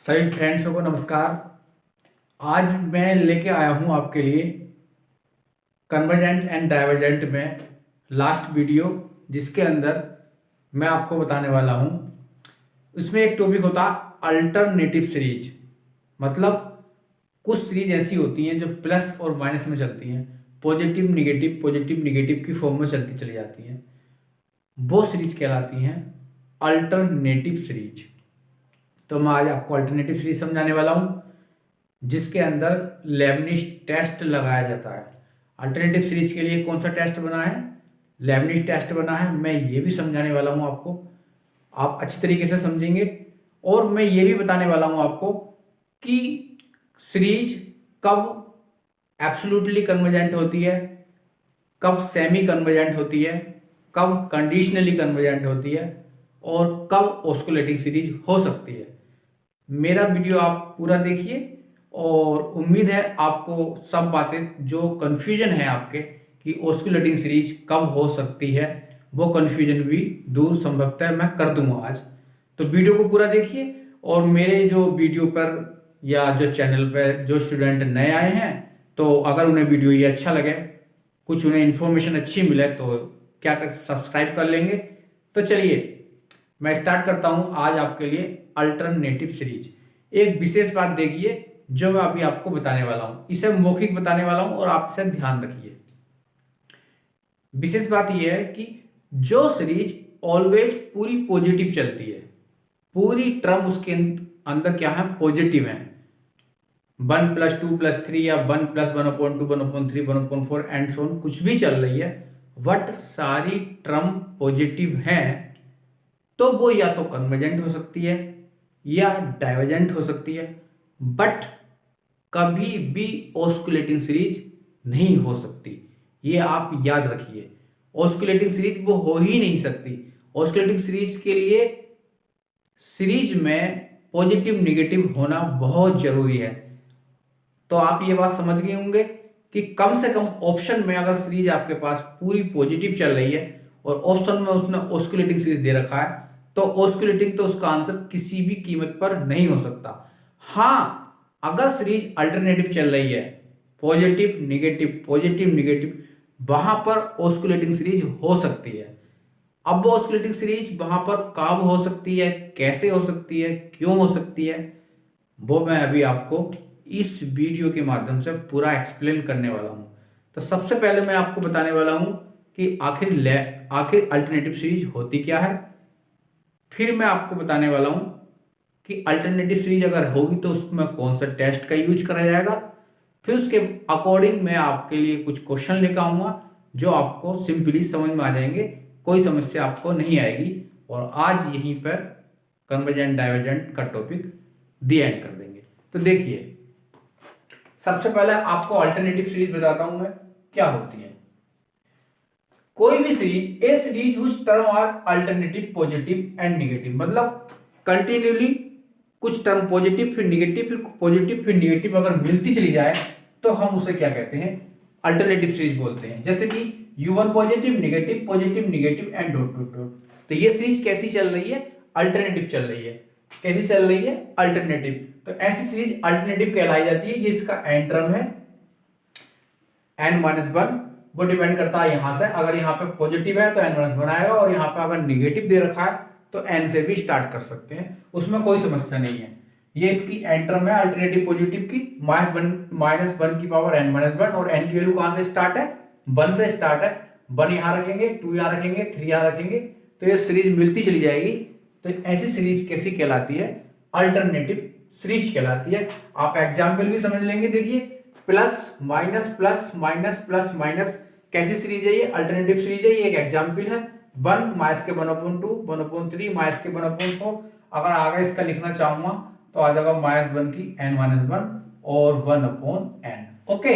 सभी फ्रेंड्सों को नमस्कार। आज मैं लेके आया हूँ आपके लिए कन्वर्जेंट एंड डाइवर्जेंट में लास्ट वीडियो, जिसके अंदर मैं आपको बताने वाला हूँ। उसमें एक टॉपिक होता अल्टरनेटिव सीरीज, मतलब कुछ सीरीज ऐसी होती हैं जो प्लस और माइनस में चलती हैं, पॉजिटिव निगेटिव की फॉर्म में चलती चली जाती हैं। वो सीरीज कहलाती हैं अल्टरनेटिव सीरीज। तो मैं आज आपको अल्टरनेटिव सीरीज समझाने वाला हूँ, जिसके अंदर लेबनिज टेस्ट लगाया जाता है। अल्टरनेटिव सीरीज के लिए कौन सा टेस्ट बना है? लेबनिज टेस्ट बना है। मैं ये भी समझाने वाला हूँ आपको, आप अच्छी तरीके से समझेंगे। और मैं ये भी बताने वाला हूँ आपको कि सीरीज कब एब्सोल्युटली कन्वर्जेंट होती है, कब सेमी कन्वर्जेंट होती है, कब कंडीशनली कन्वर्जेंट होती है और कब ऑस्कुलेटिंग सीरीज हो सकती है। मेरा वीडियो आप पूरा देखिए और उम्मीद है आपको सब बातें जो कन्फ्यूजन है आपके कि ऑस्कुलेटिंग सीरीज कब हो सकती है, वो कन्फ्यूजन भी दूर संभवतः मैं कर दूंगा आज। तो वीडियो को पूरा देखिए। और मेरे जो वीडियो पर या जो चैनल पर जो स्टूडेंट नए आए हैं, तो अगर उन्हें वीडियो ये अच्छा लगे, कुछ उन्हें इन्फॉर्मेशन अच्छी मिले, तो क्या कर सब्सक्राइब कर लेंगे। तो चलिए मैं स्टार्ट करता हूं आज आपके लिए अल्टरनेटिव सीरीज। एक विशेष बात देखिए जो मैं अभी आपको बताने वाला हूं, इसे मौखिक बताने वाला हूं और आप इसे ध्यान रखिए। विशेष बात यह है कि जो सीरीज ऑलवेज पूरी पॉजिटिव चलती है, पूरी टर्म उसके अंदर क्या है, पॉजिटिव है, 1+2+3 या 1+1/2 1/3 1/4 एंड सो ऑन, कुछ भी चल रही है, बट सारी टर्म पॉजिटिव है, तो वो या तो कन्वर्जेंट हो सकती है या डाइवर्जेंट हो सकती है, बट कभी भी ऑस्कुलेटिंग सीरीज नहीं हो सकती। ये आप याद रखिए, ऑस्कुलेटिंग सीरीज वो हो ही नहीं सकती। ऑस्कुलेटिंग सीरीज के लिए सीरीज में पॉजिटिव निगेटिव होना बहुत जरूरी है। तो आप ये बात समझ गए होंगे कि कम से कम ऑप्शन में अगर सीरीज आपके पास पूरी पॉजिटिव चल रही है और ऑप्शन में उसने ऑस्कुलेटिंग सीरीज दे रखा है, तो ऑस्कुलेटिंग तो उसका आंसर किसी भी कीमत पर नहीं हो सकता। हाँ, अगर सीरीज अल्टरनेटिव चल रही है, पॉजिटिव निगेटिव, वहां पर ऑस्कुलेटिंग सीरीज हो सकती है। अब वो ऑस्कुलेटिंग सीरीज वहां पर कब हो सकती है, कैसे हो सकती है, क्यों हो सकती है, वो मैं अभी आपको इस वीडियो के माध्यम से पूरा एक्सप्लेन करने वाला हूं। तो सबसे पहले मैं आपको बताने वाला हूं कि आखिर अल्टरनेटिव सीरीज होती क्या है। फिर मैं आपको बताने वाला हूं कि अल्टरनेटिव सीरीज अगर होगी तो उसमें कौन सा टेस्ट का यूज करा जाएगा। फिर उसके अकॉर्डिंग मैं आपके लिए कुछ क्वेश्चन लेकर आऊंगा जो आपको सिंपली समझ में आ जाएंगे, कोई समस्या आपको नहीं आएगी। और आज यहीं पर कन्वर्जेंट डाइवर्जेंट का टॉपिक दी एंड कर देंगे। तो देखिए, सबसे पहले आपको अल्टरनेटिव सीरीज बताता हूं मैं क्या होती है। कोई भी series, a series whose term are alternative positive and negative, मतलब कंटिन्यूली कुछ टर्म पॉजिटिव फिर निगेटिव फिर पॉजिटिव फिर निगेटिव अगर मिलती चली जाए तो हम उसे क्या कहते हैं, अल्टरनेटिव सीरीज बोलते हैं। जैसे कि U1 positive negative and dot dot dot. तो ये सीरीज कैसी चल रही है, अल्टरनेटिव चल रही है। कैसी चल रही है, अल्टरनेटिव। तो ऐसी सीरीज अल्टरनेटिव कहलाई जाती है। ये इसका एन टर्म है n-1, वो डिपेंड करता है यहां से, अगर यहाँ पे पॉजिटिव है तो n-1 आएगा और यहाँ पे अगर निगेटिव दे रखा है तो n से भी स्टार्ट कर सकते हैं, उसमें कोई समस्या नहीं है। ये इसकी एन टर्म है अल्टरनेटिव पॉजिटिव की, -1 की पावर n-1 और n की वैल्यू कहां से स्टार्ट है, 1 से स्टार्ट है। 1 यहां रखेंगे, 2 यहां रखेंगे, 3 यहां रखेंगे, तो ये सीरीज मिलती चली जाएगी। तो ऐसी सीरीज कैसी कहलाती है, अल्टरनेटिव सीरीज कहलाती है। आप एग्जाम्पल भी समझ लेंगे। देखिए, प्लस माइनस कैसी सीरीज है, ये अल्टरनेटिव सीरीज है। ये एक एग्जाम्पल है। 1 माइनस के 1/2 1/3 माइनस के 1/4। अगर आगे इसका लिखना चाहूंगा तो आ जाएगा -1 की n-1 और 1/n। ओके,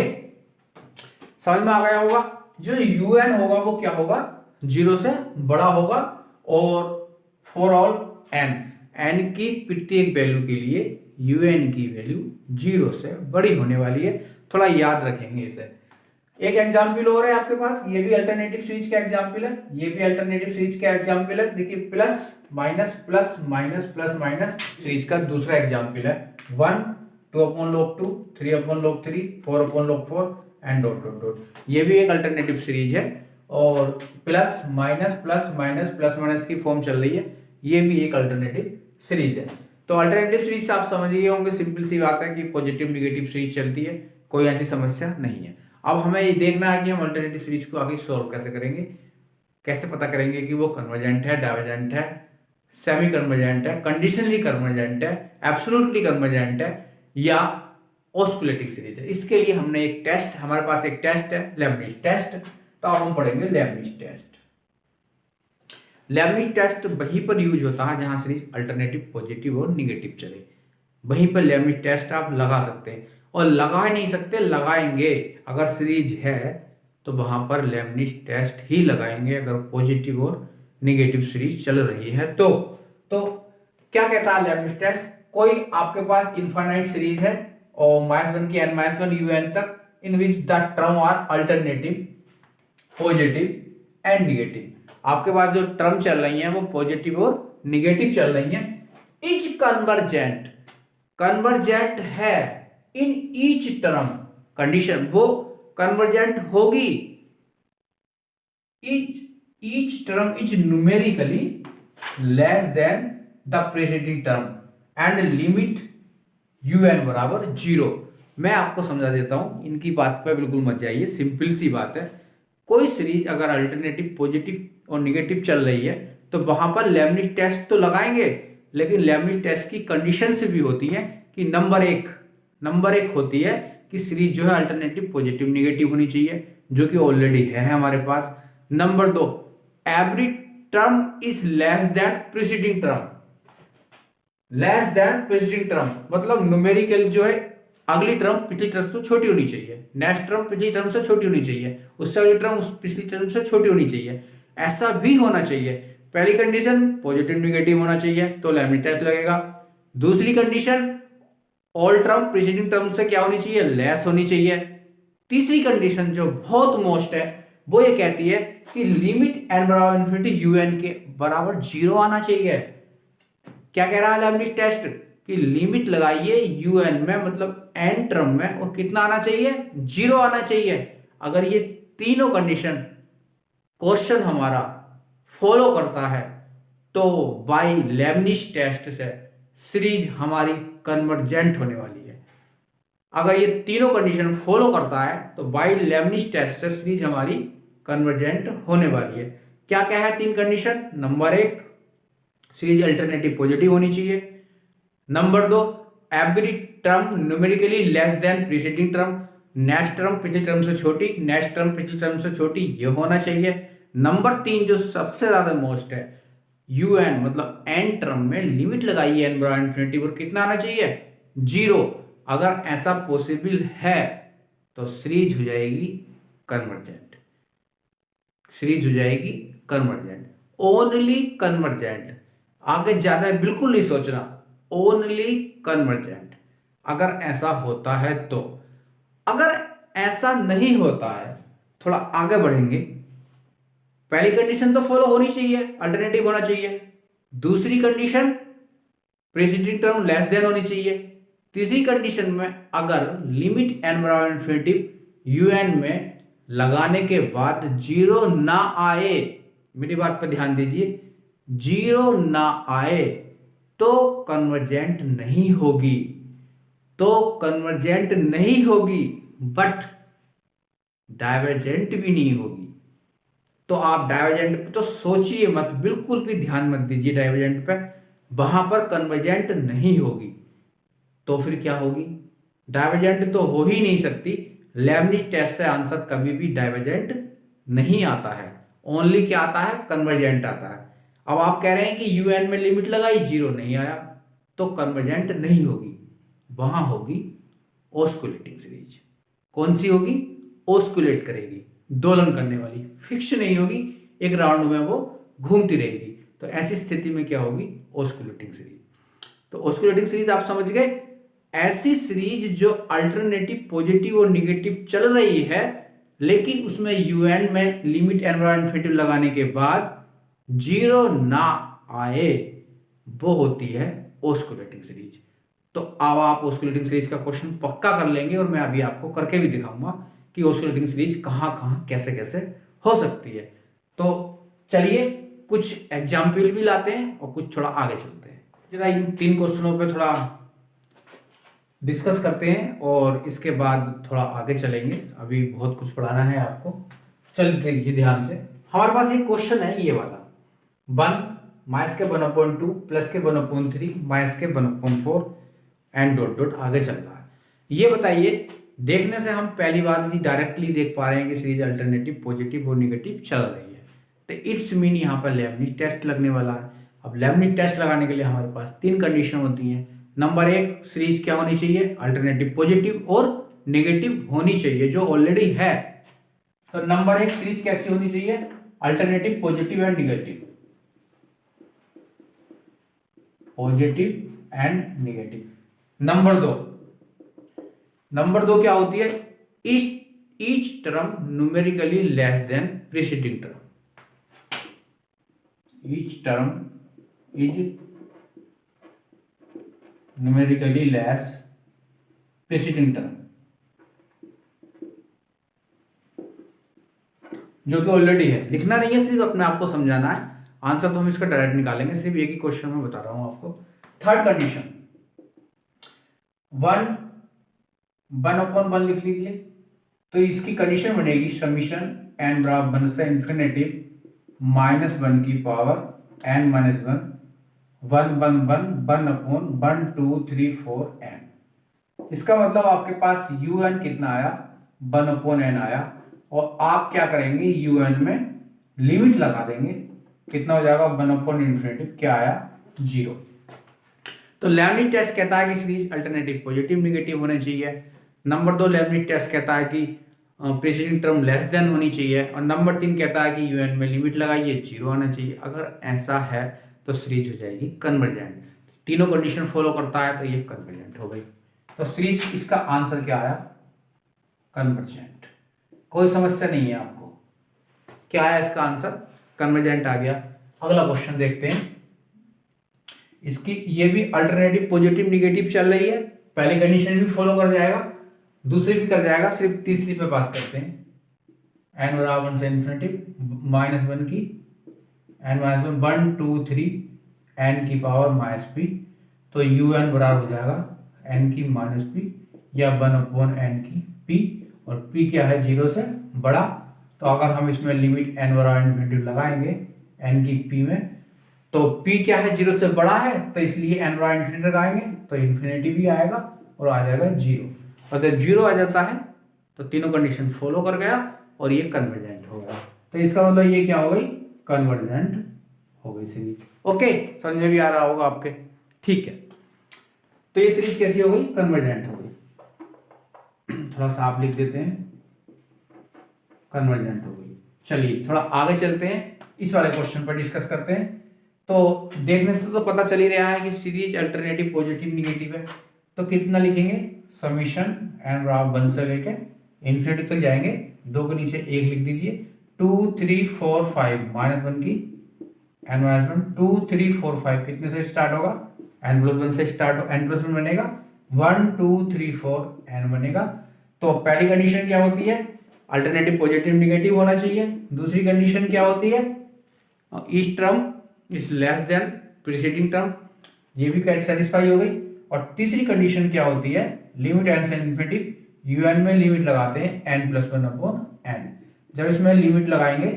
समझ में आ गया होगा। जो un होगा वो क्या होगा, 0 से बड़ा होगा और फॉर ऑल n की प्रत्येक वैल्यू के लिए un की वैल्यू 0 से बड़ी होने वाली है। थोड़ा याद रखेंगे इसे। एक एग्जाम्पल और है आपके पास, ये भी अल्टरनेटिव सीरीज का एग्जाम्पल है, ये भी अल्टरनेटिव सीरीज का एग्जाम्पल है। देखिए plus minus plus minus plus minus series का दूसरा एग्जाम्पल है। 1 2 upon log 2 3 upon log 3 4 upon log 4 and dot dot dot. ये भी एक अल्टरनेटिव सीरीज है और प्लस माइनस प्लस माइनस की फॉर्म चल रही है, ये भी एक अल्टरनेटिव सीरीज है। तो अल्टरनेटिव सीरीज आप समझ गए होंगे, सिंपल सी बात है कि पॉजिटिव निगेटिव सीरीज चलती है, कोई ऐसी समस्या नहीं है। अब हमें ये देखना है कि हम अल्टरनेटिव सीरीज को आगे सॉल्व कैसे करेंगे, कैसे पता करेंगे कि वो कन्वर्जेंट है, डाइवर्जेंट है, सेमी कन्वर्जेंट है, कंडीशनली कन्वर्जेंट है, एब्सोल्युटली कन्वर्जेंट है या ऑस्कुलेटिंग सीरीज है। इसके लिए हमने एक टेस्ट, हमारे पास एक टेस्ट है लेबनिज टेस्ट। तो अब हम पढ़ेंगे लेबनिज टेस्ट। लेबनिज टेस्ट वहीं पर यूज होता है जहां सीरीज अल्टरनेटिव पॉजिटिव और निगेटिव चले, वहीं पर लेबनिज टेस्ट आप लगा सकते हैं। और लगा ही नहीं सकते, लगाएंगे। अगर सीरीज है तो वहां पर लेबनिज टेस्ट ही लगाएंगे अगर पॉजिटिव और निगेटिव सीरीज चल रही है तो क्या कहता है लेबनिज टेस्ट? कोई आपके पास इनफाइनाइट सीरीज है और -1 की n-1 un तक, in which the term are alternative positive and negative. आपके पास जो टर्म चल रही है वो पॉजिटिव और निगेटिव चल रही है। इच कन्वर्जेंट है इन ईच टर्म, कंडीशन वो कन्वर्जेंट होगी। Each term is numerically less than the presiding term and limit un बराबर 0। मैं आपको समझा देता हूं, इनकी बात पे बिल्कुल मत जाइए, सिंपल सी बात है। कोई सीरीज अगर अल्टरनेटिव पॉजिटिव और निगेटिव चल रही है तो वहां पर लेबनिज टेस्ट तो लगाएंगे, लेकिन लेबनिज टेस्ट की कंडीशंस भी होती हैं कि नंबर एक होती है कि सीरीज जो है अल्टरनेटिव पॉजिटिव निगेटिव होनी चाहिए, जो कि ऑलरेडी है हमारे पास। Number 2, every term is less than preceding term. Less than preceding term मतलब न्यूमेरिकल जो है अगली टर्म पिछली टर्म से छोटी होनी चाहिए, नेक्स्ट टर्म पिछली टर्म से छोटी होनी चाहिए, उससे अगली टर्म उस पिछली टर्म से छोटी होनी चाहिए, ऐसा भी होना चाहिए। पहली कंडीशन पॉजिटिव निगेटिव होना चाहिए तो लेबनिज टेस्ट लगेगा। दूसरी condition all term preceding term से क्या होनी चाहिए? लेस होनी चाहिए। तीसरी कंडीशन जो बहुत मोस्ट है वो ये कहती है कि लिमिट n बराबर इन्फिनिटी un के बराबर 0 आना चाहिए। क्या कह रहा है लेबनिज टेस्ट? कि लिमिट लगाइए un में, मतलब n टर्म में, और कितना आना चाहिए? 0 आना चाहिए। अगर ये तीनों कंडीशन क्वेश्चन हमारा फॉलो करता है तो बाय लेबनिज टेस्ट से सीरीज हमारी कन्वर्जेंट होने वाली है। अगर ये तीनों कंडीशन फॉलो करता है तो बाय लेबनिज टेस्ट से सीरीज हमारी कन्वर्जेंट होने वाली है। क्या क्या है तीन condition? Number 1, series alternative positive होनी चाहिए। Number 2, every term numerically less than preceding term, next term पिछली टर्म से छोटी, नेक्स्ट टर्म पिछली टर्म से छोटी, ये होना चाहिए। नंबर 3 जो सबसे ज्यादा मोस्ट है, un मतलब n टर्म में लिमिट लगाइए n बराबर इन्फिनिटी पर, कितना आना चाहिए? 0। अगर ऐसा पॉसिबल है तो सीरीज हो जाएगी कन्वर्जेंट, सीरीज हो जाएगी कन्वर्जेंट, ओनली कन्वर्जेंट। आगे ज्यादा बिल्कुल नहीं सोचना, ओनली कन्वर्जेंट। अगर ऐसा होता है तो, अगर ऐसा नहीं होता है, थोड़ा आगे बढ़ेंगे। पहली कंडीशन तो फॉलो होनी चाहिए, अल्टरनेटिव होना चाहिए। दूसरी condition preceding term less then होनी चाहिए। तीसरी कंडीशन में अगर लिमिट n बराबर इन्फिनिटी un में लगाने के बाद 0 ना आए, मेरी बात पर ध्यान दीजिए, 0 ना आए तो कन्वर्जेंट नहीं होगी, तो कन्वर्जेंट नहीं होगी, बट डाइवर्जेंट भी नहीं होगी। तो आप डाइवर्जेंट पे तो सोचिए मत, बिल्कुल भी ध्यान मत दीजिए डाइवर्जेंट पे, वहां पर कन्वर्जेंट नहीं होगी। तो फिर क्या होगी? डाइवर्जेंट तो हो ही नहीं सकती। लेबनिज टेस्ट से आंसर कभी भी डाइवर्जेंट नहीं आता है, ओनली क्या आता है? कन्वर्जेंट आता है। अब आप कह रहे हैं कि un में लिमिट लगाई, 0 नहीं आया, तो कन्वर्जेंट नहीं होगी, वहां होगी ऑस्कुलेटिंग सीरीज। कौन सी होगी? ऑस्कुलेट करेगी, दोलन करने वाली, फिक्स नहीं होगी, एक राउंड में वो घूमती रहेगी। तो ऐसी स्थिति में क्या होगी? Osculating series. तो ऑस्कुलेटिंग सीरीज आप समझ गए, ऐसी सीरीज जो अल्टरनेटिव पॉजिटिव और निगेटिव चल रही है लेकिन उसमें यूएन में लिमिट एन बराबर इन्फिनिटी लगाने के बाद जीरो ना आए, वो होती है ऑस्कुलेटिंग सीरीज। तो अब आप ऑस्कुलेटिंग सीरीज का क्वेश्चन पक्का कर लेंगे और मैं अभी आपको करके भी दिखाऊंगा कि ऑस्कुलेटिंग सीरीज कहाँ कहाँ कैसे कैसे हो सकती है। तो चलिए कुछ एग्जाम्पल भी लाते हैं और कुछ थोड़ा आगे चलते हैं। जरा इन 3 क्वेश्चनों पे थोड़ा डिस्कस करते हैं और इसके बाद थोड़ा आगे चलेंगे। अभी बहुत कुछ पढ़ाना है आपको। चलिए देखिए ध्यान से, हमारे पास एक क्वेश्चन है ये वाला, 1 माइनस के 1/2 प्लस के 1/3 माइनस के 1/4 एंड डॉट डॉट आगे चल रहा है। ये बताइए, देखने से हम पहली बार ही डायरेक्टली देख पा रहे हैं कि सीरीज अल्टरनेटिव पॉजिटिव और निगेटिव चल रही है। तो इट्स मीन यहाँ पर लेबनिज टेस्ट लगने वाला है। अब लेबनिज टेस्ट लगाने के लिए हमारे पास 3 कंडीशन होती हैं। नंबर 1, सीरीज क्या होनी चाहिए, अल्टरनेटिव पॉजिटिव और नेगेटिव होनी चाहिए, जो ऑलरेडी है। तो नंबर 1 सीरीज कैसी होनी चाहिए, alternative positive and negative, positive and negative. Number 2 क्या होती है, each term numerically less than preceding term, each term is numerically less preceding term, जो कि ऑलरेडी है। लिखना नहीं है, सिर्फ अपने आप को समझाना है। आंसर तो हम इसका डायरेक्ट निकालेंगे, सिर्फ एक ही क्वेश्चन में बता रहा हूं आपको। थर्ड कंडीशन, 1/1 लिख लीजिए। तो इसकी कंडीशन बनेगी समीशन n बराबर 1 से इन्फिनेटिव -1 की पावर n - 1 1 1 1 1/1 2 3 4 n। इसका मतलब आपके पास un कितना आया, 1/n आया, और आप क्या करेंगे, un में लिमिट लगा देंगे। कितना हो जाएगा, 1/∞ क्या आया, 0। तो लेबनिज टेस्ट कहता है कि सीरीज अल्टरनेटिव पॉजिटिव निगेटिव होने चाहिए। नंबर 2 लेबनिज टेस्ट कहता है कि प्रीसीडिंग टर्म लेस देन होनी चाहिए। और नंबर 3 कहता है कि यूएन में लिमिट लगाइए, 0 आना चाहिए। अगर ऐसा है तो सीरीज हो जाएगी कन्वर्जेंट। तीनों कंडीशन फॉलो करता है तो ये कन्वर्जेंट हो गई। तो सीरीज, इसका आंसर क्या आया, कन्वर्जेंट। कोई समस्या नहीं है आपको, क्या आया इसका आंसर, कन्वर्जेंट आ गया। अगला क्वेश्चन देखते हैं। इसकी ये भी अल्टरनेटिव पॉजिटिव निगेटिव चल रही है, पहली कंडीशन भी फॉलो कर जाएगा, दूसरी भी कर जाएगा, सिर्फ तीसरी पे बात करते हैं। n बराबर 1 से इन्फिनिटी -1 की n - 1 1 2 3 n की पावर -p। तो un बराबर हो जाएगा n की -p या 1/n की p, और p क्या है, 0 से बड़ा। तो अगर हम इसमें लिमिट n बराबर इन्फिनिटी लगाएंगे n की p में, तो p क्या है, 0 से बड़ा है, तो इसलिए n बराबर इन्फिनिटी लगाएंगे तो इन्फिनिटी भी आएगा और आ जाएगा 0। अगर 0 आ जाता है तो तीनों कंडीशन फॉलो कर गया और ये कन्वर्जेंट हो गया। तो इसका मतलब ये क्या हो गई, कन्वर्जेंट हो गई सीरीज। ओके, समझ में भी आ रहा होगा आपके, ठीक है। तो ये सीरीज कैसी हो गई, कन्वर्जेंट हो गई। थोड़ा सा आप लिख देते हैं, कन्वर्जेंट हो गई। चलिए थोड़ा आगे चलते हैं, इस वाले क्वेश्चन पर डिस्कस करते हैं। तो देखने से तो पता चल ही रहा है कि सीरीज अल्टरनेटिव पॉजिटिव निगेटिव है। तो कितना लिखेंगे, समीशन n बराबर 1 से लेके इन्फिनिटी तक जाएंगे, 2 के नीचे 1 लिख दीजिए। 2 3 4 5 -1 की n - 1 2 3 4 5 कितने से स्टार्ट होगा, n+1 से स्टार्ट हो, n+1 बनेगा 1 2 3 4 n बनेगा। तो पहली कंडीशन क्या होती है, अल्टरनेटिव पॉजिटिव निगेटिव होना चाहिए। दूसरी कंडीशन क्या होती है, each term is less than preceding term, ये भी सेटिस्फाई हो गई। और तीसरी कंडीशन क्या होती है, लिमिट n से इन्फिनिटी un में लिमिट लगाते हैं n+1/n। जब इसमें लिमिट लगाएंगे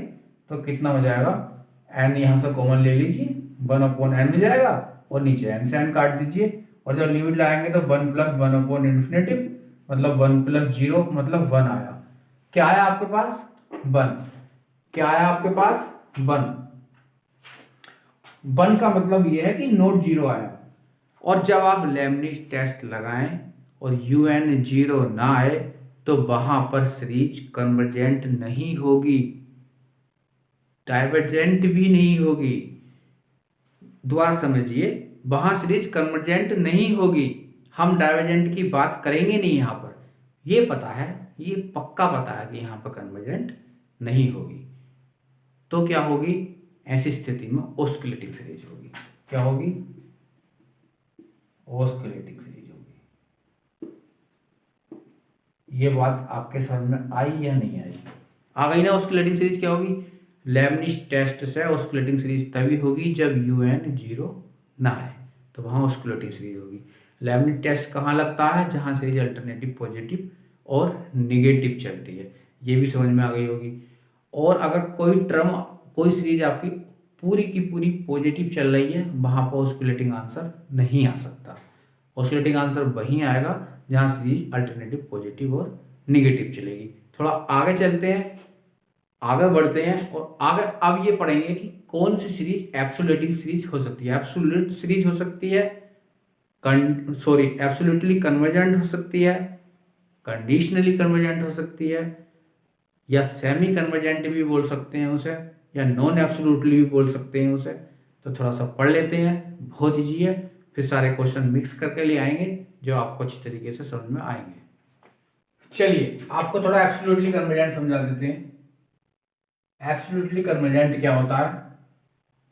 तो कितना हो जाएगा, n यहाँ से कॉमन ले लीजिए, 1/n हो जाएगा, और नीचे n से n काट दीजिए। और जब लिमिट लगाएंगे तो 1 + 1/∞ मतलब 1 + 0 मतलब 1 आया। क्या आया आपके पास, 1। क्या आया आपके पास, 1। 1 का मतलब ये है कि नोट 0 आया। और जब आप लेबनिज टेस्ट लगाएं और un 0 ना आए तो वहां पर सीरीज कन्वर्जेंट नहीं होगी, डाइवर्जेंट भी नहीं होगी। दोबारा समझिए, वहां सीरीज कन्वर्जेंट नहीं होगी। हम डाइवर्जेंट की बात करेंगे नहीं, यहां पर ये पता है ये पक्का पता है कि यहाँ पर कन्वर्जेंट नहीं होगी, तो क्या होगी, ऐसी स्थिति में ऑस्किलेटिंग सीरीज होगी। क्या होगी, ऑस्किलेटिंग सीरीज होगी। ये बात आपके समझ में आई या नहीं आई? आ गई ना। ऑस्किलेटिंग सीरीज क्या होगी, लेबनिज टेस्ट से ऑस्किलेटिंग सीरीज तभी होगी जब UN 0 ना है, तो वहाँ ऑस्किलेटिंग सीरीज होगी। लेबनिज टेस्ट कहाँ लगता है, जहाँ सीरीज अल्टरनेटिव पॉजिटिव और निगेटिव चलती है, ये भी समझ में आ गई होगी। और अगर कोई सीरीज आपकी पूरी की पूरी पॉजिटिव चल रही है, वहाँ पर ऑस्किलेटिंग आंसर नहीं आ सकता। ऑस्किलेटिंग आंसर वहीं आएगा जहाँ सीरीज अल्टरनेटिव पॉजिटिव और निगेटिव चलेगी। थोड़ा आगे चलते हैं, आगे बढ़ते हैं और आगे अब ये पढ़ेंगे कि कौन सी सीरीज एब्सोल्यूटिंग सीरीज हो सकती है। एब्सोल्यूट सीरीज हो सकती है, एब्सोल्यूटली कन्वर्जेंट हो सकती है, कंडीशनली कन्वर्जेंट हो सकती है, या सेमी कन्वर्जेंट भी बोल सकते हैं उसे, या नॉन एब्सोल्यूटली भी बोल सकते हैं उसे। तो थोड़ा सा पढ़ लेते हैं, बहुत ईजी है, फिर सारे क्वेश्चन मिक्स करके ले आएंगे जो आपको अच्छी तरीके से समझ में आएंगे। चलिए आपको थोड़ा एब्सोल्युटली कन्वर्जेंट समझा देते हैं। एब्सोल्युटली कन्वर्जेंट क्या होता है,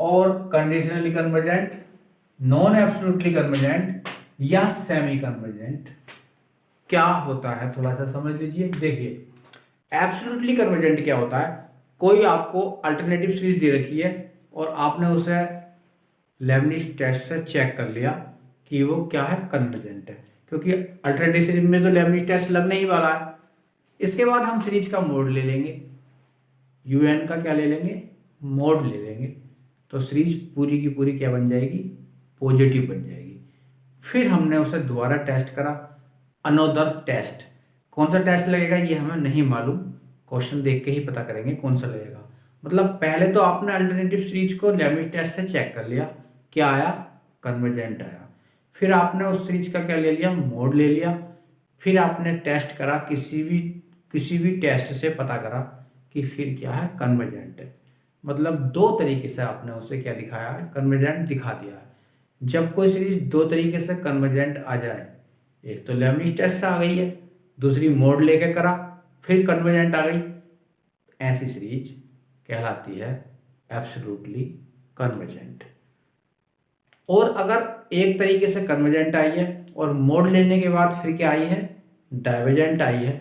और conditionally convergent, non absolutely convergent या सेमी कन्वर्जेंट क्या होता है, थोड़ा सा समझ लीजिए। देखिए एब्सोल्युटली कन्वर्जेंट क्या होता है, कोई आपको अल्टरनेटिव सीरीज दे रखी है और आपने उसे लेबनिज टेस्ट से चेक कर लिया कि वो क्या है, कन्वर्जेंट है, क्योंकि अल्टरनेटिव सीरीज में तो लेबनिज टेस्ट लगने ही वाला है। इसके बाद हम सीरीज का मोड ले लेंगे, UN का क्या ले लेंगे, मोड ले लेंगे, तो सीरीज पूरी की पूरी क्या बन जाएगी, पॉजिटिव बन जाएगी। फिर हमने उसे दोबारा टेस्ट करा, अनदर टेस्ट, कौन सा टेस्ट लगेगा ये हमें नहीं मालूम, क्वेश्चन देख के ही पता करेंगे कौन सा लगेगा। मतलब पहले तो आपने अल्टरनेटिव सीरीज को लेबनिज टेस्ट से चेक कर लिया, क्या आया, कन्वर्जेंट आया। फिर आपने उस सीरीज का क्या ले लिया, मोड ले लिया। फिर आपने टेस्ट करा, किसी भी टेस्ट से पता करा कि फिर क्या है, कन्वर्जेंट है। मतलब दो तरीके से आपने उसे क्या दिखाया है, कन्वर्जेंट दिखा दिया है। जब कोई सीरीज दो तरीके से कन्वर्जेंट आ जाए, एक तो लेबनिज टेस्ट से आ गई है, दूसरी मोड लेके करा फिर कन्वर्जेंट आ गई, ऐसी सीरीज कहलाती है एब्सोल्युटली कन्वर्जेंट। और अगर एक तरीके से कन्वर्जेंट आई है और मोड लेने के बाद फिर क्या आई है, डाइवर्जेंट आई है,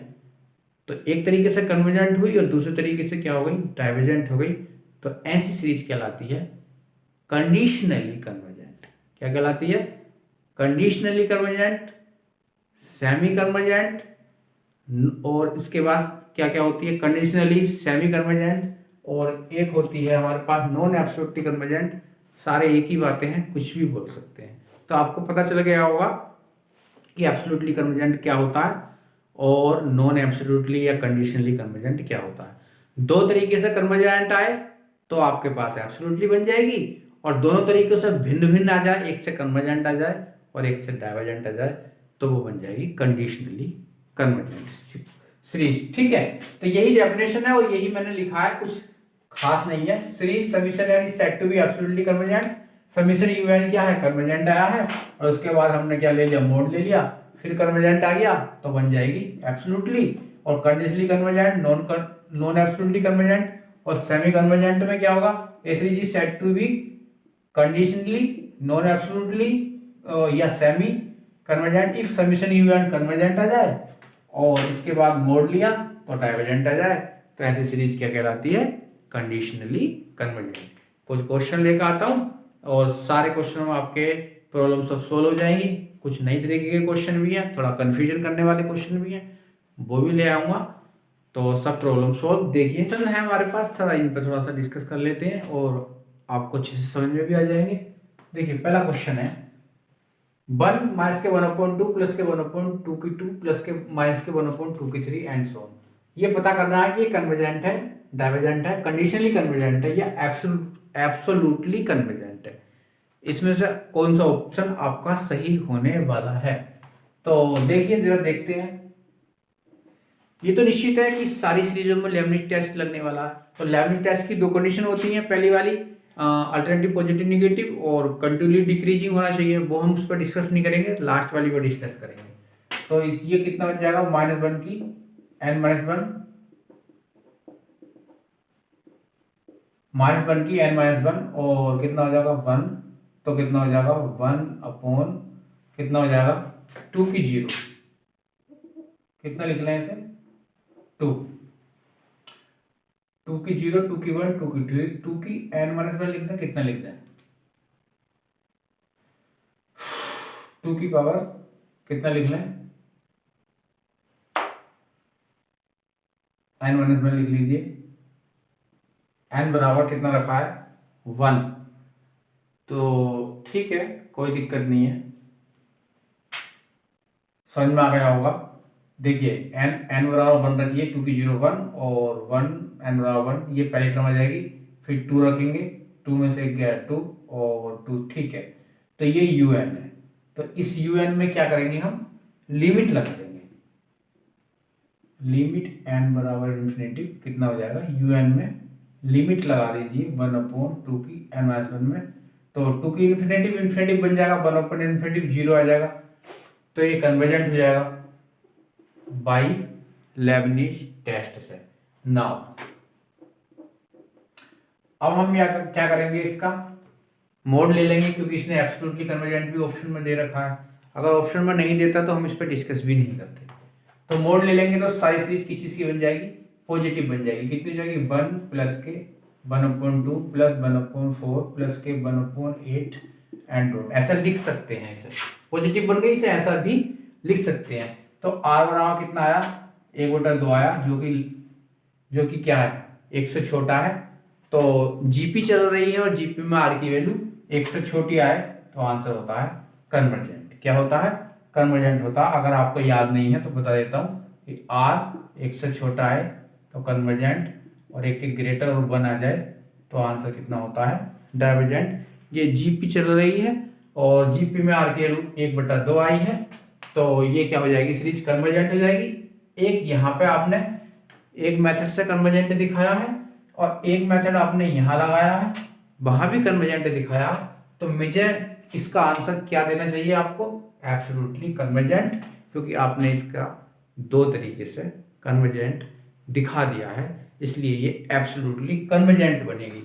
तो एक तरीके से कन्वर्जेंट हुई और दूसरे तरीके से क्या हो गई, डाइवर्जेंट हो गई, तो ऐसी सीरीज कहलाती है कंडीशनली कन्वर्जेंट। क्या कहलाती है, कंडीशनली कन्वर्जेंट, सेमी कन्वर्जेंट, और इसके बाद क्या क्या होती है, कंडीशनली सेमी कन्वर्जेंट, और एक होती है हमारे पास नॉन एब्सोल्युटली कन्वर्जेंट। सारे एक ही बातें हैं, कुछ भी बोल सकते हैं। तो आपको पता चल गया होगा कि एब्सोल्युटली कन्वर्जेंट क्या होता है और नॉन एब्सोल्युटली या कंडीशनली कन्वर्जेंट क्या होता है। दो तरीके से कन्वर्जेंट आए तो आपके पास एब्सोल्युटली बन जाएगी, और दोनों तरीकों से भिन्न भिन्न आ जाए, एक से कन्वर्जेंट आ जाए और एक से डाइवर्जेंट आ जाए, तो वो बन जाएगी कंडीशनली कन्वर्जेंट सीरीज। ठीक है, तो यही डेफिनेशन है और यही मैंने लिखा है, कुछ खास नहीं है। सीरीज समीशन यानी set to be absolutely convergent, summation UN क्या है, कन्वर्जेंट आया है, और उसके बाद हमने क्या ले लिया, मोड ले लिया, फिर कन्वर्जेंट आ गया तो बन जाएगी एब्सोल्युटली। और conditionally convergent, non absolutely convergent, और सेमी कन्वर्जेंट में क्या होगा, a series is set to be conditionally, non absolutely या semi convergent if summation UN convergent आ जाए और इसके बाद मोड लिया तो डाइवर्जेंट आ जाए, तो ऐसी सीरीज क्या कहलाती है, कंडीशनली कन्वर्जेंट। कुछ क्वेश्चन लेकर आता हूँ और सारे क्वेश्चन में आपके प्रॉब्लम सब सोल्व हो जाएंगी। कुछ नई तरीके के क्वेश्चन भी हैं, थोड़ा कन्फ्यूजन करने वाले क्वेश्चन भी हैं, वो भी ले आऊँगा, तो सब प्रॉब्लम सोल्व। देखिए चल है हमारे पास, थोड़ा इन पर थोड़ा सा डिस्कस कर लेते हैं और आपको अच्छे से समझ में भी आ जाएंगे। देखिए पहला क्वेश्चन है, 1 माइनस के 1/2 प्लस के 1/2 की 2 प्लस के माइनस के 1/2 की 3 एंड सो ऑन। ये पता करना है कि ये कन्वर्जेंट है, डाइवर्जेंट है, कंडीशनली कन्वर्जेंट है या एब्सोल्युटली कन्वर्जेंट है। इसमें से कौन सा ऑप्शन आपका सही होने वाला है, तो देखिए जरा देखते हैं। ये तो निश्चित है कि सारी सीरीजों में लेबनिज टेस्ट लगने वाला है। तो लेबनिज टेस्ट की दो कंडीशन होती हैं, पहली वाली अल्टरनेटिव पॉजिटिव निगेटिव और कंटिन्यूली डिक्रीजिंग होना चाहिए, वो हम उस पर डिस्कस नहीं करेंगे, लास्ट वाली पर डिस्कस करेंगे। तो ये कितना बन जाएगा, -1 की n माइनस वन -1 की n माइनस वन, और कितना हो जाएगा 1, तो कितना हो जाएगा 1 कितना हो जाएगा 2 की 0, कितना लिख लें इसे 2, 2 की 0, 2 की 1, 2 की 2, 2 की n माइनस वन लिख दें, कितना लिख दें 2 की पावर कितना लिख लें n माइनस वन लिख लीजिए, n बराबर कितना रखा है 1, तो ठीक है कोई दिक्कत नहीं है, समझ में आ गया होगा। देखिए n बराबर 1 रखिए, 2 की 0 1 और 1 n बराबर 1, ये पहली टर्म आ जाएगी, फिर 2 रखेंगे, 2 में से गया 2 और 2, ठीक है, तो ये un है, तो इस un में क्या करेंगे हम लिमिट लगा देंगे, लिमिट n बराबर इन्फिनिटी कितना हो जाएगा un में लिमिट लगा दीजिए 1/2 की n माइनस वन में, तो 2 की इन्फिनिटी बन जाएगा 1/इन्फिनिटी 0 आ जाएगा, तो ये कन्वर्जेंट हो जाएगा बाई लेबनिज टेस्ट से। नाउ अब हम क्या करेंगे, इसका मोड ले लेंगे, क्योंकि इसने एब्सोल्युटली कन्वर्जेंट भी ऑप्शन में दे रखा है, अगर ऑप्शन में नहीं देता तो हम इस पर डिस्कस भी नहीं करते, तो मोड ले लेंगे तो सारी सीरीज किस चीज की बन जाएगी पॉजिटिव बन जाएगी, कितनी हो जाएगी 1 प्लस के 1/2 प्लस 1/4 प्लस के 1/8 एंड रूट, ऐसा लिख सकते हैं, इसे पॉजिटिव बन गई, इसे ऐसा भी लिख सकते हैं। तो r बराबर कितना आया 1/2 आया, जो कि क्या है 1 से छोटा है, तो जीपी चल रही है और जीपी में r की वैल्यू 1 से छोटी आए तो आंसर होता है कन्वर्जेंट। क्या होता है कन्वर्जेंट होता है, अगर आपको याद नहीं है तो बता देता हूँ कि r 1 से छोटा है तो कन्वर्जेंट, और 1 के ग्रेटर और 1 आ जाए तो आंसर कितना होता है डाइवर्जेंट। ये जीपी चल रही है और जीपी में आर की वैल्यू 1/2 आई है, तो ये क्या हो जाएगी सीरीज कन्वर्जेंट हो जाएगी। एक यहाँ पे आपने एक मेथड से कन्वर्जेंट दिखाया है और एक मेथड आपने यहाँ लगाया है, वहां भी कन्वर्जेंट दिखाया, तो मुझे इसका आंसर क्या देना चाहिए आपको एब्सोल्युटली कन्वर्जेंट, क्योंकि आपने इसका 2 तरीके से कन्वर्जेंट दिखा दिया है, इसलिए ये एब्सोल्युटली कन्वर्जेंट बनेगी।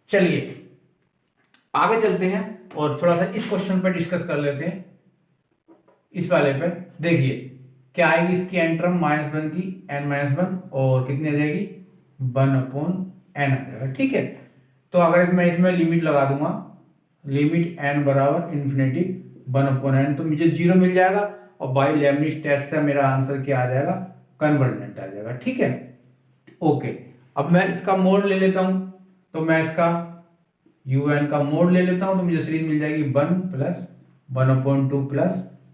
चलिए आगे चलते हैं और थोड़ा सा इस क्वेश्चन पर डिस्कस कर लेते हैं। इस वाले पे देखिए क्या आएगी इसकी एन टर्म -1 की n-1 और कितनी आ जाएगी 1/n आ जाएगा, ठीक है। तो अगर मैं इसमें लिमिट लगा दूंगा, लिमिट n बराबर इन्फिनिटी 1/n, तो मुझे 0 मिल जाएगा और बाई लेबनिज टेस्ट से मेरा आंसर क्या आ जाएगा कन्वर्जेंट आ जाएगा, ठीक है। ओके, अब मैं इसका मोड ले लेता हूं, तो मैं इसका un का मोड ले लेता हूं, तो मुझे सीरीज मिल जाएगी 1 plus 1/2 plus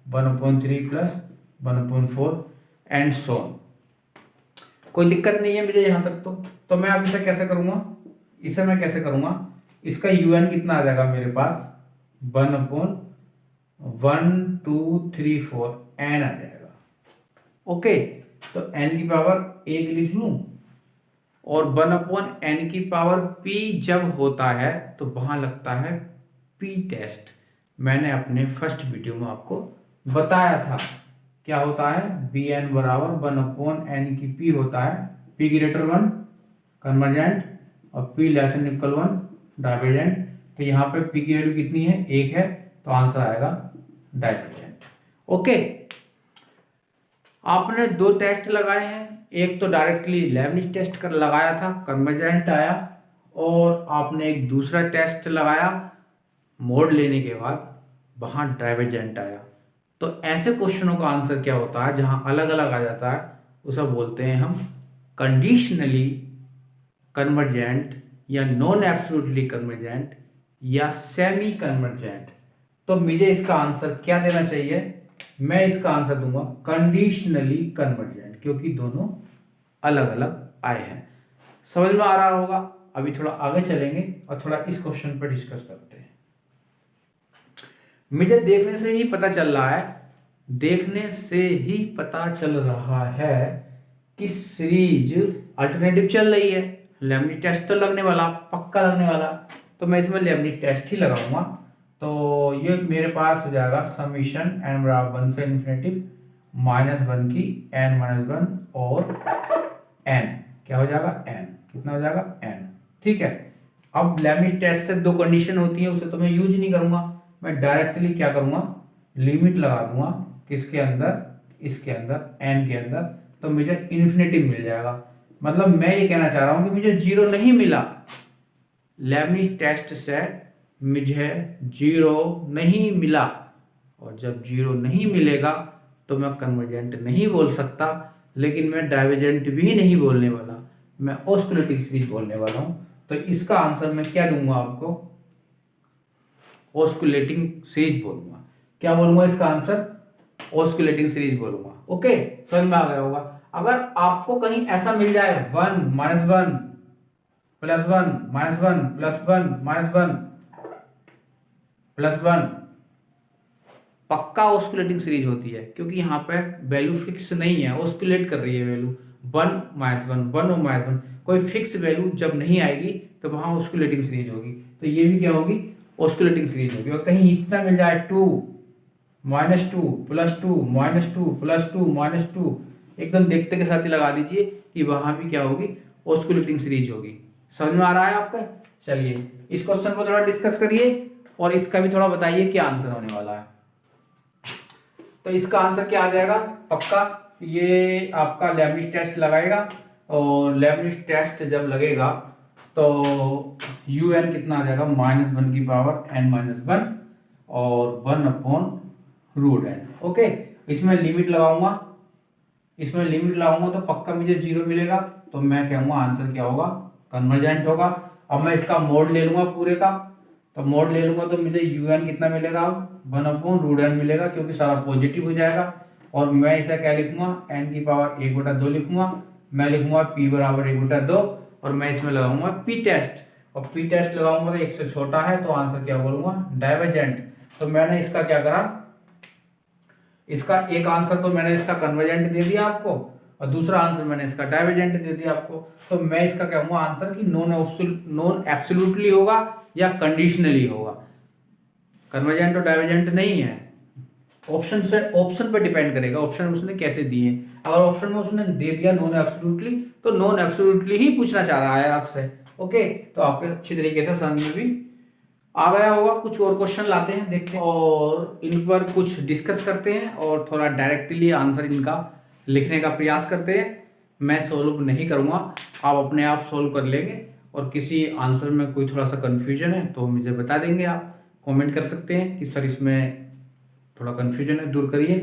1/3 plus 1/4 and so on. कोई दिक्कत नहीं है मुझे यहाँ तक, तो मैं अब इसे कैसे करूँगा, इसे मैं कैसे करूँगा, इसका un कितना आ जाएगा मेरे पास 1/1 2 3 4 n आ जाएगा। ओके, तो n की पावर 1 लिख लूँ और 1/n की पावर p जब होता है तो वहां लगता है p टेस्ट। मैंने अपने फर्स्ट वीडियो में आपको बताया था क्या होता है bn बराबर 1/n की p होता है, p ग्रेटर 1 कन्वर्जेंट और p less than equal 1 divergent. तो यहाँ पे p की वैल्यू कितनी है 1 है, तो आंसर आएगा डाइवर्जेंट। ओके, आपने 2 टेस्ट लगाए हैं, एक तो डायरेक्टली लेबनिज टेस्ट कर लगाया था कन्वर्जेंट आया, और आपने एक दूसरा टेस्ट लगाया मोड लेने के बाद वहां डाइवर्जेंट आया। तो ऐसे क्वेश्चनों का आंसर क्या होता है जहां अलग अलग आ जाता है, उसे बोलते हैं हम कंडीशनली कन्वर्जेंट या नॉन एब्सोल्युटली कन्वर्जेंट या सेमी कन्वर्जेंट। तो मुझे इसका आंसर क्या देना चाहिए, मैं इसका आंसर दूंगा कंडीशनली कन्वर्जेंट, क्योंकि दोनों अलग अलग आए हैं। समझ में आ रहा होगा। अभी थोड़ा आगे चलेंगे और थोड़ा इस क्वेश्चन पर डिस्कस करते हैं। मुझे देखने से ही पता चल रहा है, देखने से ही पता चल रहा है कि सीरीज अल्टरनेटिव चल रही है, लेबनिज टेस्ट तो लगने वाला, पक्का लगने वाला, तो मैं इसमें लेबनिज टेस्ट ही लगाऊंगा। तो ये मेरे पास हो जाएगा समीशन n बराबर 1 से इन्फिनिटी -1 की n-1 और n क्या हो जाएगा n, कितना हो जाएगा n। ठीक है, अब लेबनिज़ टेस्ट से 2 कंडीशन होती है, उसे तो मैं यूज नहीं करूंगा, मैं डायरेक्टली क्या करूंगा, लिमिट लगा दूंगा किसके अंदर, इसके अंदर n के अंदर, तो मुझे इन्फिनिटी मिल जाएगा। मतलब मैं ये कहना चाह रहा हूं कि मुझे जीरो नहीं मिला, लेबनिज़ टेस्ट से मुझे जीरो नहीं मिला, और जब जीरो नहीं मिलेगा तो मैं कन्वर्जेंट नहीं बोल सकता, लेकिन मैं डाइवर्जेंट भी नहीं बोलने वाला, मैं ऑस्कुलेटिंग सीरीज बोलने वाला हूं। तो इसका आंसर मैं क्या दूंगा आपको, ऑस्कुलेटिंग सीरीज बोलूंगा। क्या बोलूंगा इसका आंसर, ऑस्कुलेटिंग सीरीज बोलूंगा। ओके, समझ में आ गया होगा। अगर आपको कहीं ऐसा मिल जाए 1 -1 +1 -1 +1 -1 +1, पक्का ऑस्कुलेटिंग सीरीज होती है, क्योंकि यहाँ पे वैल्यू फिक्स नहीं है, ऑस्कुलेट कर रही है वैल्यू 1 -1 1 और -1, कोई फिक्स वैल्यू जब नहीं आएगी तो वहाँ ऑस्कुलेटिंग सीरीज होगी। तो ये भी क्या होगी, ऑस्कुलेटिंग सीरीज होगी। और कहीं इतना मिल जाए 2 -2 +2 -2 +2 -2, एकदम देखते के साथ ही लगा दीजिए कि वहाँ भी क्या होगी, ऑस्कुलेटिंग सीरीज होगी। समझ में आ रहा है आपका। चलिए इस क्वेश्चन को थोड़ा डिस्कस करिए और इसका भी थोड़ा बताइए क्या आंसर होने वाला है। तो इसका आंसर क्या आ जाएगा, पक्का ये आपका लेबनिज़ टेस्ट लगाएगा, और लेबनिज़ टेस्ट जब लगेगा तो un कितना आ जाएगा, -1 की पावर n-1 और 1/√n। ओके, इसमें लिमिट लगाऊंगा, इसमें लिमिट लगाऊंगा तो पक्का मुझे जीरो मिलेगा, तो मैं कहूँगा आंसर क्या होगा, कन्वर्जेंट होगा। अब मैं इसका मोड ले लूंगा पूरे का, तो मोड ले लूंगा तो मुझे un कितना मिलेगा, 1/√n मिलेगा, क्योंकि सारा पॉजिटिव हो जाएगा। और मैं इसे क्या लिखूंगा, n की पावर 1/2 लिखूंगा, मैं लिखूंगा p बराबर 1/2, और मैं इसमें लगाऊंगा p टेस्ट, और p टेस्ट लगाऊंगा तो 1 से छोटा है, तो आंसर क्या बोलूंगा, डाइवर्जेंट। तो मैंने इसका क्या करा, इसका एक आंसर तो मैंने इसका कन्वर्जेंट दे दिया आपको, और दूसरा आंसर मैंने इसका डाइवर्जेंट दे दिया आपको। तो मैं इसका कहूंगा आंसर कि नॉन एब्सोल्युटली होगा या कंडीशनली होगा, कन्वर्जेंट और डाइवर्जेंट नहीं है। ऑप्शन से, ऑप्शन पर डिपेंड करेगा, ऑप्शन उसने कैसे दिए। अगर ऑप्शन में उसने दे दिया नॉन एब्सोल्युटली, तो नॉन एब्सोल्युटली ही पूछना चाह रहा है आपसे। ओके, तो आपके अच्छी तरीके से समझ में भी आ गया होगा। कुछ और क्वेश्चन लाते हैं, देखते हैं और इन पर कुछ डिस्कस करते हैं, और थोड़ा डायरेक्टली आंसर इनका लिखने का प्रयास करते हैं। मैं सोल्व नहीं करूँगा, आप अपने आप सोल्व कर लेंगे, और किसी आंसर में कोई थोड़ा सा कन्फ्यूजन है तो मुझे बता देंगे, आप कमेंट कर सकते हैं कि सर इसमें थोड़ा कन्फ्यूजन है, दूर करिए।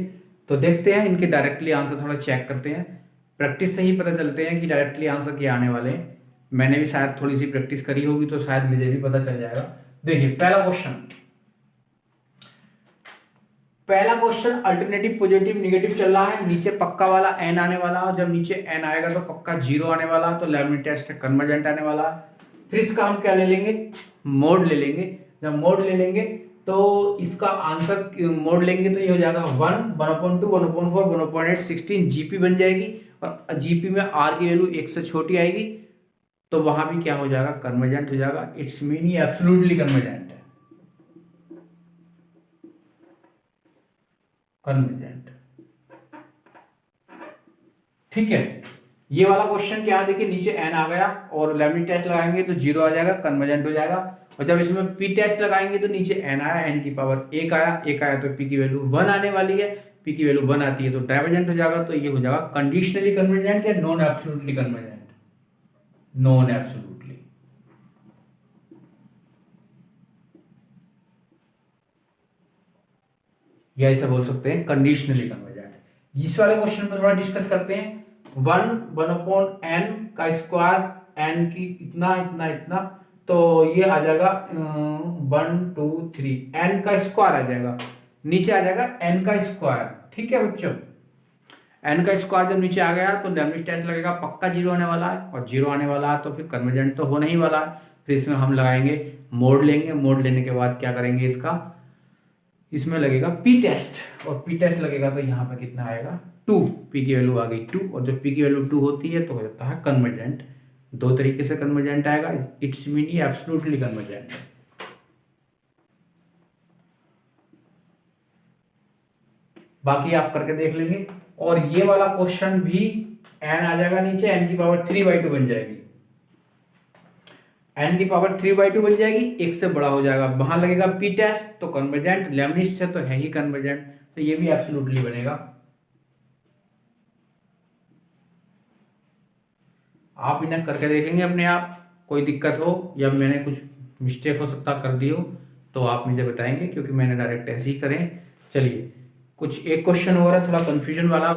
तो देखते हैं इनके डायरेक्टली आंसर थोड़ा चेक करते हैं, प्रैक्टिस से ही पता चलते हैं कि डायरेक्टली आंसर क्या आने वाले हैं। मैंने भी शायद थोड़ी सी प्रैक्टिस करी होगी, तो शायद मुझे भी पता चल जाएगा। देखिए पहला क्वेश्चन अल्टरनेटिव पॉजिटिव निगेटिव चल रहा है, नीचे पक्का वाला n आने वाला है, जब नीचे n आएगा तो पक्का 0 आने वाला है, तो लेबनिज़ टेस्ट से कन्वर्जेंट आने वाला है। फिर इसका हम क्या ले लेंगे, मोड ले लेंगे। जब मोड ले लेंगे तो इसका आंसर, मोड लेंगे तो ये हो जाएगा 1 1/2 1/4 1/8 16 जीपी बन जाएगी, और जीपी में r की वैल्यू 1 से छोटी आएगी, तो वहां भी क्या हो जाएगा, कन्वर्जेंट हो जाएगा। इट्स मीन ये एब्सोल्युटली कन्वर्जेंट है, कन्वर्जेंट। ठीक है, ये वाला क्वेश्चन क्या, देखिए नीचे n आ गया, और लेबनिज़ टेस्ट लगाएंगे तो 0 आ जाएगा, कन्वर्जेंट हो जाएगा। और जब इसमें p टेस्ट लगाएंगे तो नीचे n आया, n की पावर 1 आया, 1 आया तो p की वैल्यू 1 आने वाली है, p की वैल्यू 1 आती है तो डाइवर्जेंट हो जाएगा। तो ये हो जाएगा कंडीशनली कन्वर्जेंट या non absolutely convergent, non absolutely. या ऐसा बोल सकते हैं कंडीशनली कन्वर्जेंट। इस वाले क्वेश्चन पर थोड़ा डिस्कस करते हैं। 1/n का स्क्वायर, n की इतना इतना इतना, तो ये आ जाएगा 1 2 3 n का स्क्वायर आ जाएगा, नीचे आ जाएगा n का स्क्वायर। ठीक है बच्चों, n का स्क्वायर जब नीचे आ गया तो लेबनिज़ टेस्ट लगेगा, पक्का 0 आने वाला है, और 0 आने वाला है तो फिर कन्वर्जेंट तो होने ही वाला है। फिर इसमें हम लगाएंगे, मोड लेंगे, मोड लेने के बाद क्या करेंगे, इसका इसमें लगेगा p टेस्ट, और p टेस्ट लगेगा तो यहाँ पे कितना आएगा 2, p की वैल्यू आ गई 2, और जब p की वैल्यू 2 होती है तो हो जाता है कन्वर्जेंट। दो तरीके से कन्वर्जेंट आएगा, इट्स मीन ये एब्सोल्युटली कन्वर्जेंट है। बाकी आप करके देख लेंगे। और ये वाला क्वेश्चन भी n आ जाएगा नीचे, n की पावर 3/2 बन जाएगी, n की पावर 3/2 बन जाएगी, एक से बड़ा हो जाएगा, वहां लगेगा p टेस्ट तो कन्वर्जेंट, लेबनिज से तो है ही कन्वर्जेंट, तो ये भी एब्सोल्युटली बनेगा। आप इन्हें करके देखेंगे अपने आप, कोई दिक्कत हो या मैंने कुछ मिस्टेक हो सकता कर दी हो तो आप मुझे बताएंगे, क्योंकि मैंने डायरेक्ट ऐसे ही करें। चलिए कुछ एक क्वेश्चन हो रहा है थोड़ा कंफ्यूजन वाला,